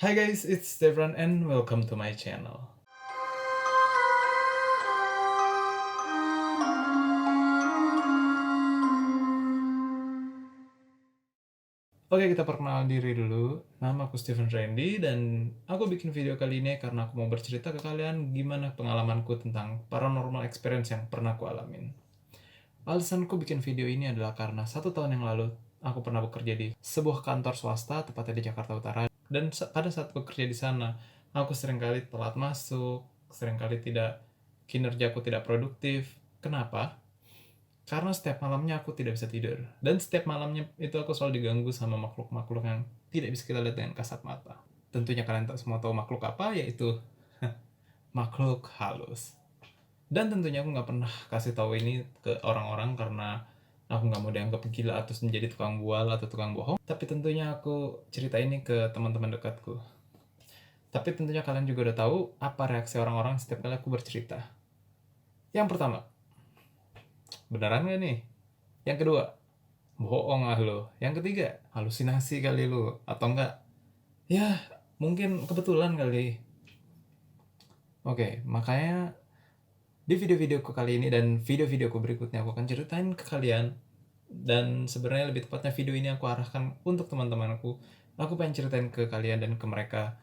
Hi guys, it's Stefan and welcome to my channel. Oke, kita perkenalan diri dulu. Nama aku Stephen Randy dan aku bikin video kali ini karena aku mau bercerita ke kalian gimana pengalamanku tentang paranormal experience yang pernah aku alamin. Alasanku bikin video ini adalah karena 1 tahun yang lalu aku pernah bekerja di sebuah kantor swasta tepatnya di Jakarta Utara, dan pada saat bekerja di sana aku seringkali telat masuk, seringkali kinerjaku tidak produktif. Kenapa? Karena setiap malamnya aku tidak bisa tidur. Dan setiap malamnya itu aku selalu diganggu sama makhluk-makhluk yang tidak bisa kita lihat dengan kasat mata. Tentunya kalian tak semua tahu makhluk apa, yaitu makhluk halus. Dan tentunya aku nggak pernah kasih tahu ini ke orang-orang karena aku nggak mau dianggap gila atau menjadi tukang bual atau tukang bohong. Tapi tentunya aku cerita ini ke teman-teman dekatku. Tapi tentunya kalian juga udah tahu apa reaksi orang-orang setiap kali aku bercerita. Yang pertama, beneran gak nih? Yang kedua, bohong ah lo. Yang ketiga, halusinasi kali lo. Atau enggak, ya mungkin kebetulan kali. Oke, makanya di video-videoku kali ini dan video-videoku berikutnya aku akan ceritain ke kalian. Dan sebenarnya lebih tepatnya video ini aku arahkan untuk teman-temanku. Aku pengen ceritain ke kalian dan ke mereka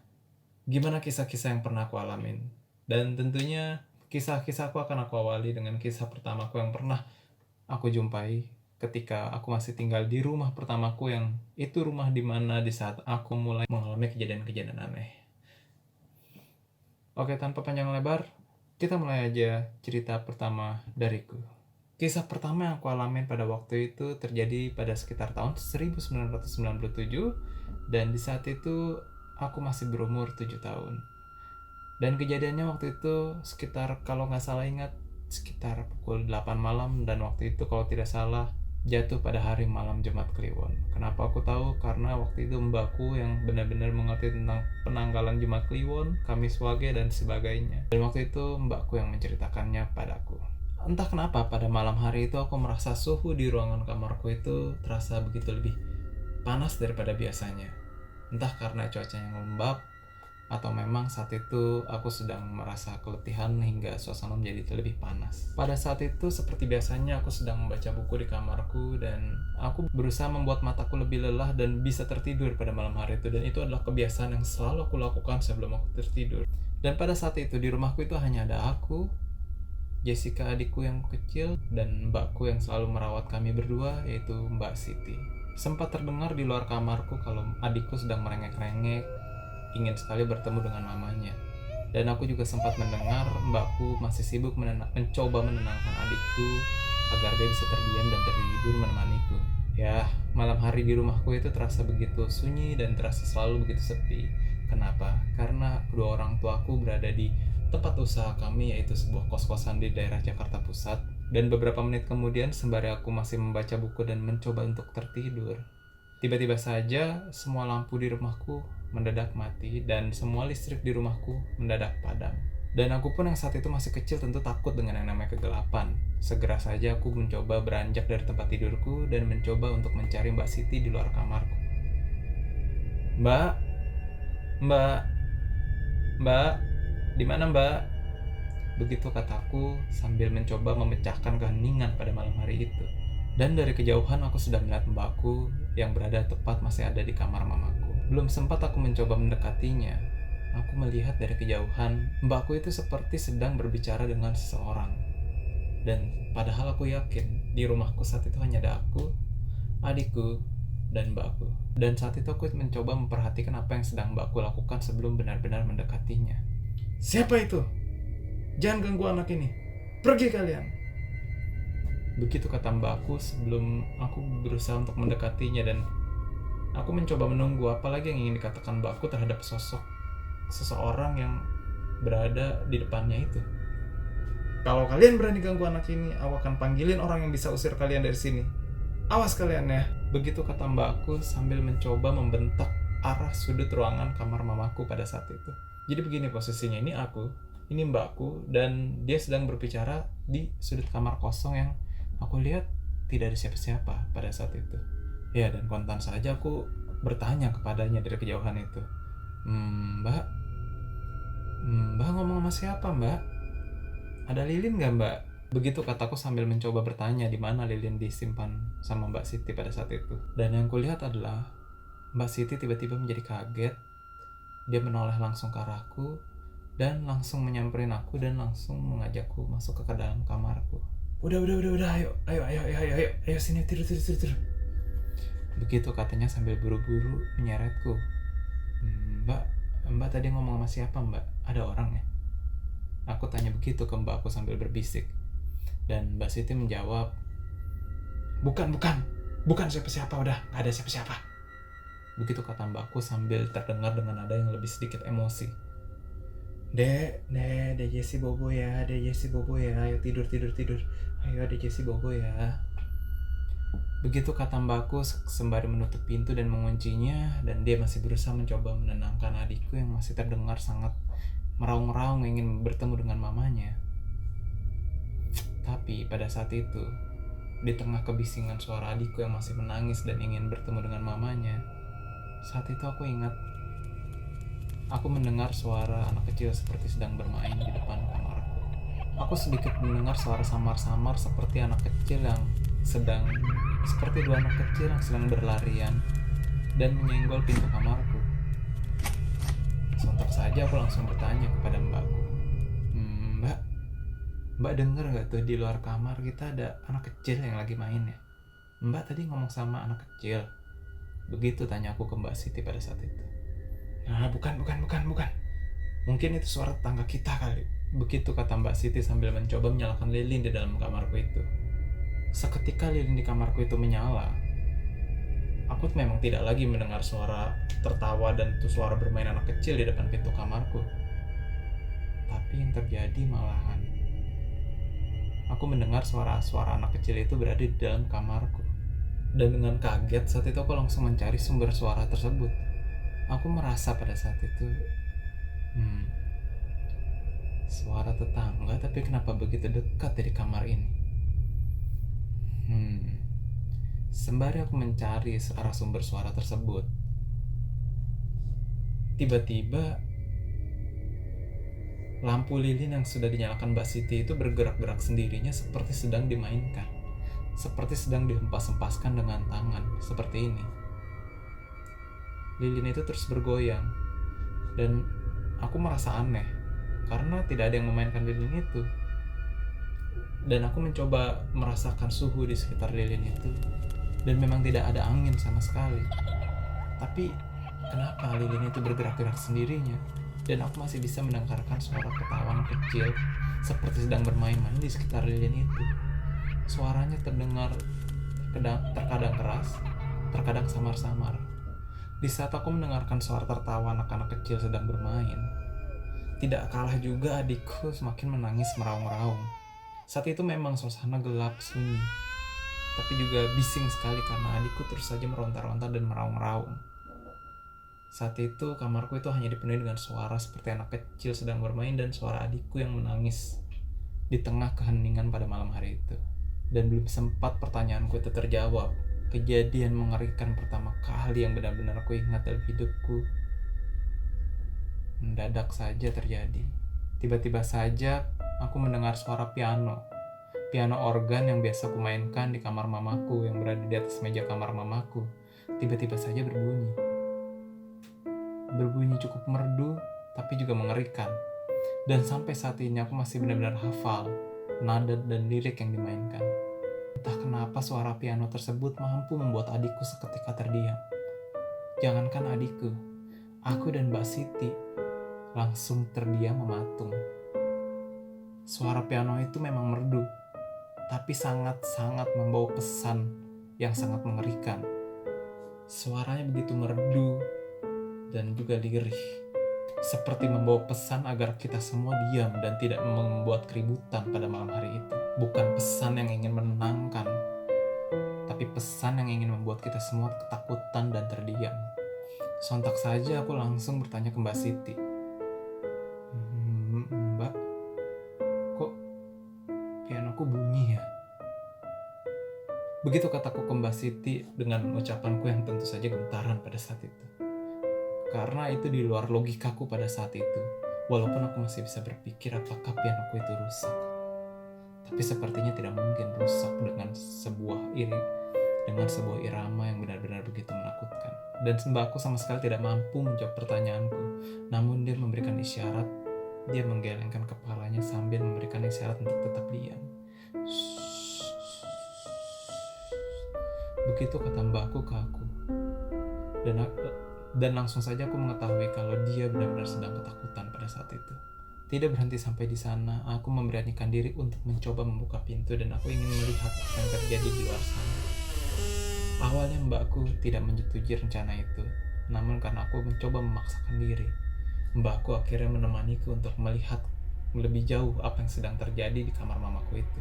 gimana kisah-kisah yang pernah aku alamin. Dan tentunya kisah-kisahku akan aku awali dengan kisah pertamaku yang pernah aku jumpai ketika aku masih tinggal di rumah pertamaku, yang itu rumah dimana di saat aku mulai mengalami kejadian-kejadian aneh. Oke, tanpa panjang lebar, kita mulai aja cerita pertama dariku. Kisah pertama yang aku alamin pada waktu itu terjadi pada sekitar tahun 1997, dan di saat itu aku masih berumur 7 tahun. Dan kejadiannya waktu itu sekitar, kalau nggak salah ingat, sekitar pukul 8 malam, dan waktu itu kalau tidak salah jatuh pada hari malam Jumat Kliwon. Kenapa aku tahu? Karena waktu itu mbakku yang benar-benar mengerti tentang penanggalan Jumat Kliwon, Kamis Wage, dan sebagainya. Dan waktu itu mbakku yang menceritakannya padaku. Entah kenapa pada malam hari itu aku merasa suhu di ruangan kamarku itu terasa begitu lebih panas daripada biasanya. Entah karena cuaca yang lembab, atau memang saat itu aku sedang merasa keletihan hingga suasana menjadi lebih panas. Pada saat itu seperti biasanya aku sedang membaca buku di kamarku, dan aku berusaha membuat mataku lebih lelah dan bisa tertidur pada malam hari itu, dan itu adalah kebiasaan yang selalu aku lakukan sebelum aku tertidur. Dan pada saat itu di rumahku itu hanya ada aku, Jessica adikku yang kecil, dan mbakku yang selalu merawat kami berdua, yaitu Mbak Siti. Sempat terdengar di luar kamarku kalau adikku sedang merengek-rengek, ingin sekali bertemu dengan mamanya. Dan aku juga sempat mendengar mbakku masih sibuk mencoba menenangkan adikku agar dia bisa terdiam dan tertidur menemaniku. Ya, malam hari di rumahku itu terasa begitu sunyi dan terasa selalu begitu sepi. Kenapa? Karena kedua orang tuaku berada di tempat usaha kami, yaitu sebuah kos-kosan di daerah Jakarta Pusat. Dan beberapa menit kemudian, sembari aku masih membaca buku dan mencoba untuk tertidur, tiba-tiba saja semua lampu di rumahku mendadak mati dan semua listrik di rumahku mendadak padam. Dan aku pun yang saat itu masih kecil tentu takut dengan yang namanya kegelapan. Segera saja aku mencoba beranjak dari tempat tidurku dan mencoba untuk mencari Mbak Siti di luar kamarku. Mbak, Mbak, Mbak, di mana Mbak? Begitu kataku sambil mencoba memecahkan keheningan pada malam hari itu. Dan dari kejauhan aku sudah melihat mbakku yang berada tepat masih ada di kamar mamaku. Belum sempat aku mencoba mendekatinya, aku melihat dari kejauhan mbakku itu seperti sedang berbicara dengan seseorang. Dan padahal aku yakin di rumahku saat itu hanya ada aku, adikku, dan mbakku. Dan saat itu aku mencoba memperhatikan apa yang sedang mbakku lakukan sebelum benar-benar mendekatinya. Siapa itu? Jangan ganggu anak ini. Pergi kalian. Begitu kata mbakku sebelum aku berusaha untuk mendekatinya, dan aku mencoba menunggu apalagi yang ingin dikatakan mbakku terhadap sosok seseorang yang berada di depannya itu. Kalau kalian berani ganggu anak ini, aku akan panggilin orang yang bisa usir kalian dari sini. Awas kalian ya. Begitu kata mbakku sambil mencoba membentak arah sudut ruangan kamar mamaku pada saat itu. Jadi begini posisinya, ini aku, ini mbakku, dan dia sedang berbicara di sudut kamar kosong yang aku lihat tidak ada siapa-siapa pada saat itu. Ya, dan kontan saja aku bertanya kepadanya dari kejauhan itu. Mbak, mbak ngomong sama siapa mbak? Ada lilin nggak mbak? Begitu kataku sambil mencoba bertanya di mana lilin disimpan sama Mbak Siti pada saat itu. Dan yang kulihat adalah Mbak Siti tiba-tiba menjadi kaget. Dia menoleh langsung ke arahku dan langsung menyamperin aku dan langsung mengajakku masuk ke dalam kamarku. Udah, ayo, sini tidur. Begitu katanya sambil buru-buru menyeretku. Mbak tadi ngomong sama siapa mbak? Ada orang ya? Aku tanya begitu ke mbakku sambil berbisik. Dan Mbak Siti menjawab, bukan siapa-siapa, udah gak ada siapa-siapa. Begitu kata mbakku sambil terdengar dengan nada yang lebih sedikit emosi. Dek Jessie bobo ya, ayo tidur. Ayo Dek Jessie bobo ya. Begitu kata mbakku sembari menutup pintu dan menguncinya, dan dia masih berusaha mencoba menenangkan adikku yang masih terdengar sangat meraung-raung ingin bertemu dengan mamanya. Tapi pada saat itu, di tengah kebisingan suara adikku yang masih menangis dan ingin bertemu dengan mamanya, saat itu aku ingat, aku mendengar suara anak kecil seperti sedang bermain di depan kamarku. Aku sedikit mendengar suara samar-samar seperti dua anak kecil yang sedang berlarian dan menyenggol pintu kamarku. Sontak saja aku langsung bertanya kepada mbakku, Mbak denger gak tuh di luar kamar kita ada anak kecil yang lagi main ya? Mbak tadi ngomong sama anak kecil. Begitu tanya aku ke Mbak Siti pada saat itu. Nah, bukan. Mungkin itu suara tetangga kita kali. Begitu kata Mbak Siti sambil mencoba menyalakan lilin di dalam kamarku itu. Seketika lilin di kamarku itu menyala, aku memang tidak lagi mendengar suara tertawa dan tuh suara bermain anak kecil di depan pintu kamarku. Tapi yang terjadi malahan, aku mendengar suara-suara anak kecil itu berada di dalam kamarku. Dan dengan kaget saat itu aku langsung mencari sumber suara tersebut. Aku merasa pada saat itu, suara tetangga, tapi kenapa begitu dekat dari kamar ini? Sembari aku mencari arah sumber suara tersebut, tiba-tiba lampu lilin yang sudah dinyalakan Mbak Siti itu bergerak-gerak sendirinya seperti sedang dimainkan, seperti sedang dihempas-hempaskan dengan tangan, seperti ini. Lilin itu terus bergoyang, dan aku merasa aneh, karena tidak ada yang memainkan lilin itu. Dan aku mencoba merasakan suhu di sekitar lilin itu, dan memang tidak ada angin sama sekali. Tapi, kenapa lilin itu bergerak-gerak sendirinya? Dan aku masih bisa mendengarkan suara ketawa kecil seperti sedang bermain-main di sekitar lilin itu. Suaranya terdengar terkadang keras, terkadang samar-samar. Di saat aku mendengarkan suara tertawa anak-anak kecil sedang bermain, tidak kalah juga adikku semakin menangis meraung-raung. Saat itu memang suasana gelap sunyi, tapi juga bising sekali karena adikku terus saja meronta-ronta dan meraung-raung. Saat itu kamarku itu hanya dipenuhi dengan suara seperti anak kecil sedang bermain dan suara adikku yang menangis di tengah keheningan pada malam hari itu. Dan belum sempat pertanyaanku itu terjawab, kejadian mengerikan pertama kali yang benar-benar aku ingat dalam hidupku mendadak saja terjadi. Tiba-tiba saja aku mendengar suara piano organ yang biasa aku mainkan di kamar mamaku yang berada di atas meja kamar mamaku. Tiba-tiba saja berbunyi cukup merdu tapi juga mengerikan. Dan sampai saat ini aku masih benar-benar hafal nada dan lirik yang dimainkan. Entah kenapa suara piano tersebut mampu membuat adikku seketika terdiam. Jangankan adikku, aku dan Mbak Siti langsung terdiam mematung. Suara piano itu memang merdu, tapi sangat-sangat membawa pesan yang sangat mengerikan. Suaranya begitu merdu dan juga lirih, seperti membawa pesan agar kita semua diam dan tidak membuat keributan pada malam hari itu. Bukan pesan yang ingin menenangkan, tapi pesan yang ingin membuat kita semua ketakutan dan terdiam. Sontak saja aku langsung bertanya ke Mbak Siti, Mbak, kok pianoku bunyi ya? Begitu kataku ke Mbak Siti dengan ucapanku yang tentu saja gentaran pada saat itu. karena itu di luar logikaku pada saat itu. Walaupun aku masih bisa berpikir apakah pianoku itu rusak, tapi sepertinya tidak mungkin rusak dengan sebuah irama yang benar-benar begitu menakutkan. Dan mbakku sama sekali tidak mampu menjawab pertanyaanku, namun dia memberikan isyarat. Dia menggelengkan kepalanya sambil memberikan isyarat untuk tetap diam. Begitu kata mbakku ke aku. Dan langsung saja aku mengetahui kalau dia benar-benar sedang ketakutan pada saat itu. Tidak berhenti sampai di sana, aku memberanikan diri untuk mencoba membuka pintu dan aku ingin melihat apa yang terjadi di luar sana. Awalnya mbakku tidak menyetujui rencana itu, namun karena aku mencoba memaksakan diri, mbakku akhirnya menemaniku untuk melihat lebih jauh apa yang sedang terjadi di kamar mamaku itu.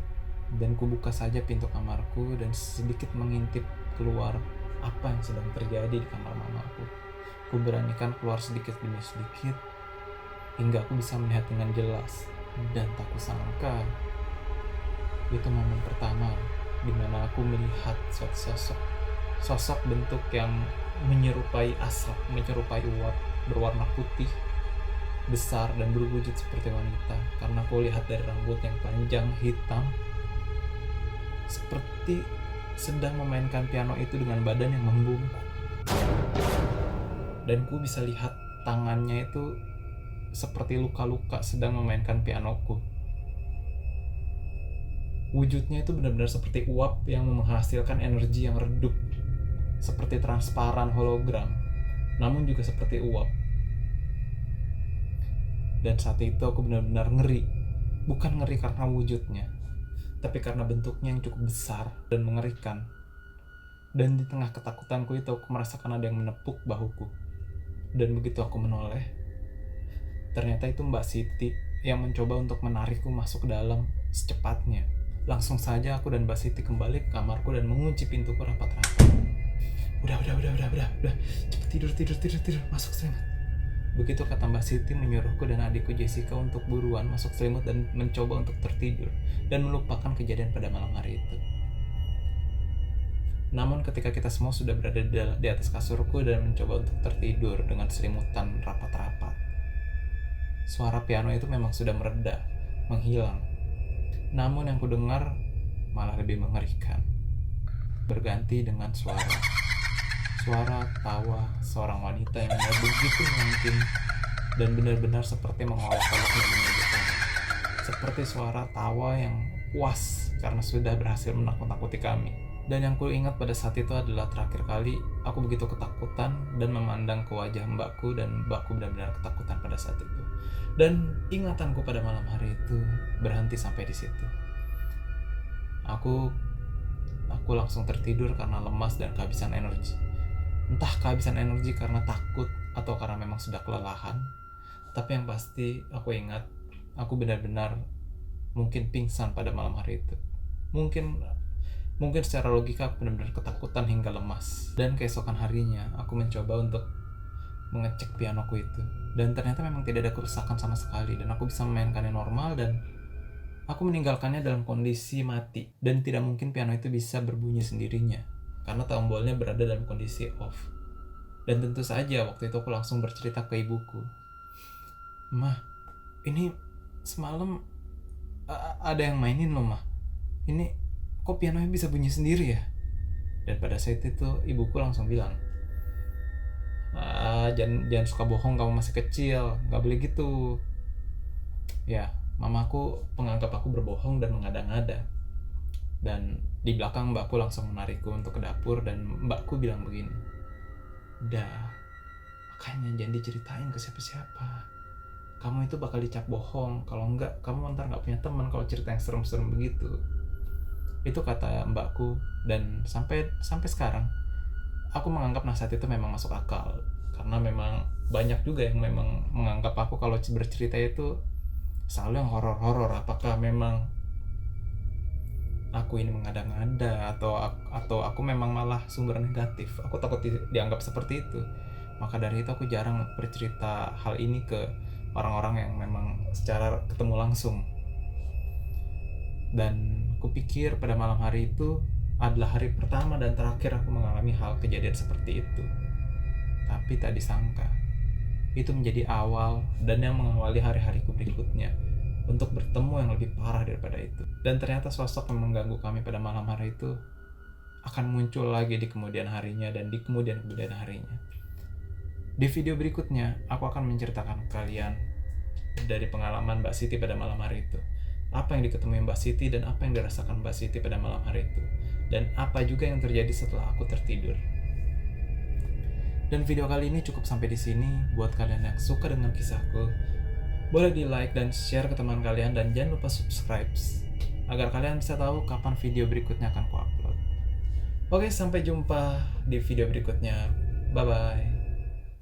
Dan ku buka saja pintu kamarku dan sedikit mengintip keluar apa yang sedang terjadi di kamar mamaku. Ku beranikan keluar sedikit demi sedikit hingga aku bisa melihat dengan jelas. Dan tak kusangka itu momen pertama di mana aku melihat suatu sosok bentuk yang menyerupai asap, menyerupai uap berwarna putih, besar dan berwujud seperti wanita. Karena aku lihat dari rambut yang panjang hitam, seperti sedang memainkan piano itu dengan badan yang membungkuk. Dan ku bisa lihat tangannya itu seperti luka-luka sedang memainkan pianoku. Wujudnya itu benar-benar seperti uap yang menghasilkan energi yang redup, seperti transparan hologram, namun juga seperti uap. Dan saat itu aku benar-benar ngeri. Bukan ngeri karena wujudnya, tapi karena bentuknya yang cukup besar dan mengerikan. Dan di tengah ketakutanku itu aku merasakan ada yang menepuk bahuku. Dan begitu aku menoleh, ternyata itu Mbak Siti yang mencoba untuk menarikku masuk ke dalam secepatnya. Langsung saja aku dan Mbak Siti kembali ke kamarku dan mengunci pintuku rapat-rapat. Udah, cepet tidur, masuk selimut. Begitu kata Mbak Siti menyuruhku dan adikku Jessica untuk buruan masuk selimut dan mencoba untuk tertidur dan melupakan kejadian pada malam hari itu. Namun ketika kita semua sudah berada di atas kasurku dan mencoba untuk tertidur dengan selimutan rapat-rapat, suara piano itu memang sudah mereda, menghilang. Namun yang kudengar malah lebih mengerikan. Berganti dengan suara tawa seorang wanita yang begitu mungkin dan benar-benar seperti mengolok-oloknya di meja. Seperti suara tawa yang puas karena sudah berhasil menakut-nakuti kami. Dan yang ku ingat pada saat itu adalah terakhir kali aku begitu ketakutan dan memandang ke wajah mbakku, dan mbakku benar-benar ketakutan pada saat itu. Dan ingatanku pada malam hari itu berhenti sampai di situ. Aku langsung tertidur karena lemas dan kehabisan energi. Entah kehabisan energi karena takut atau karena memang sudah kelelahan. Tapi yang pasti aku ingat aku benar-benar mungkin pingsan pada malam hari itu. Mungkin secara logika aku benar-benar ketakutan hingga lemas. Dan keesokan harinya aku mencoba untuk mengecek pianoku itu. Dan ternyata memang tidak ada kerusakan sama sekali. Dan aku bisa memainkannya normal dan aku meninggalkannya dalam kondisi mati. Dan tidak mungkin piano itu bisa berbunyi sendirinya karena tombolnya berada dalam kondisi off. Dan tentu saja waktu itu aku langsung bercerita ke ibuku. "Mah, ini semalam ada yang mainin loh, Mah. Ini kok pianonya bisa bunyi sendiri ya?" Dan pada saat itu ibuku langsung bilang, jangan suka bohong, kamu masih kecil, gak boleh gitu. Ya, mamaku menganggap aku berbohong dan mengada-ngada. Dan di belakang mbakku langsung menarikku untuk ke dapur dan mbakku bilang begini, "Udah, makanya jangan diceritain ke siapa-siapa. Kamu itu bakal dicap bohong, kalau enggak kamu ntar gak punya teman kalau cerita yang serem-serem begitu." Itu kata mbakku. Dan sampai sekarang aku menganggap nasihat itu memang masuk akal, karena memang banyak juga yang memang menganggap aku kalau bercerita itu selalu yang horor-horor. Apakah memang aku ini mengada-ngada atau aku memang malah sumber negatif? Aku takut dianggap seperti itu. Maka dari itu aku jarang bercerita hal ini ke orang-orang yang memang secara ketemu langsung. Dan kupikir pada malam hari itu adalah hari pertama dan terakhir aku mengalami hal kejadian seperti itu. Tapi tak disangka itu menjadi awal dan yang mengawali hari-hariku berikutnya untuk bertemu yang lebih parah daripada itu. Dan ternyata sosok yang mengganggu kami pada malam hari itu akan muncul lagi di kemudian harinya dan di kemudian harinya. Di video berikutnya, aku akan menceritakan kalian dari pengalaman Mbak Siti pada malam hari itu. Apa yang diketemui Mbak Siti dan apa yang dirasakan Mbak Siti pada malam hari itu. Dan apa juga yang terjadi setelah aku tertidur. Dan video kali ini cukup sampai di sini. Buat kalian yang suka dengan kisahku, boleh di like dan share ke teman kalian, dan jangan lupa subscribe agar kalian bisa tahu kapan video berikutnya akan ku upload. Oke, sampai jumpa di video berikutnya. Bye bye.